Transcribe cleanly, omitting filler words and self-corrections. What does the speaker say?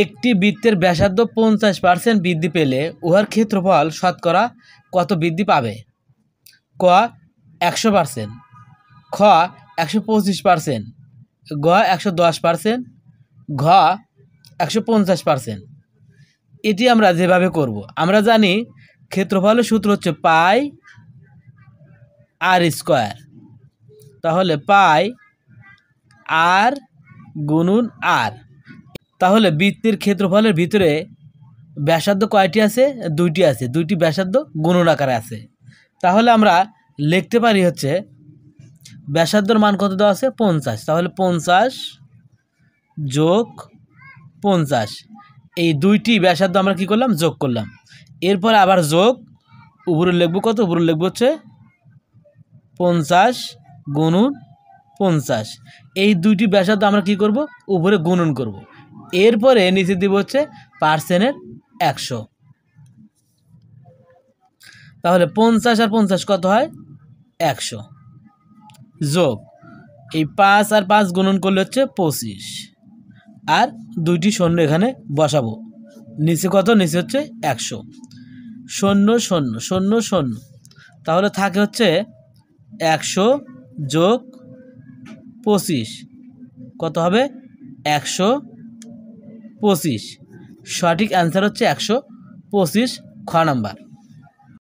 একটি বৃত্তের ব্যাসার্ধ 50% বৃদ্ধি পেলে উহার ক্ষেত্রফল শতকরা কত বৃদ্ধি পাবে? ক 100%, খ 125%, গ 110%, ঘ 150%। এটি আমরা যেভাবে করব, আমরা জানি ক্ষেত্রফলের সূত্র হচ্ছে পাই আর স্কোয়ার। তাহলে পাই আর গুণন আর। তাহলে বৃত্তের ক্ষেত্রফলের ভিতরে ব্যাসার্ধ কয়টি আছে? দুইটি আছে, দুইটি ব্যাসার্ধ গুণন আকারে আছে। তাহলে আমরা লিখতে পারি হচ্ছে ব্যাসার্ধর মান কত দেওয়া আছে? 50। তাহলে 50 যোগ 50, এই দুইটি ব্যাসার্ধ আমরা কি করলাম? যোগ করলাম। এরপর আবার যোগ, উপরে লিখবো কত? উপরে লিখবো হচ্ছে 50 গুণন 50। এই দুইটি ব্যাসার্ধ আমরা কি করব? উপরে গুণন করব। এরপরে নিচে দিব হচ্ছে পার্সেন্টের 100। তাহলে 50 আর 50 কত হয়? 100 যোগ এই 5 আর 5 গুণন করলে হচ্ছে 25, আর দুইটি শূন্য এখানে বসাবো। নিচে কত? নিচে হচ্ছে 100, 0 0 0 0। তাহলে থাকে হচ্ছে 100 যোগ 25 কত হবে? 125। সঠিক অ্যান্সার হচ্ছে 125, খ নাম্বার।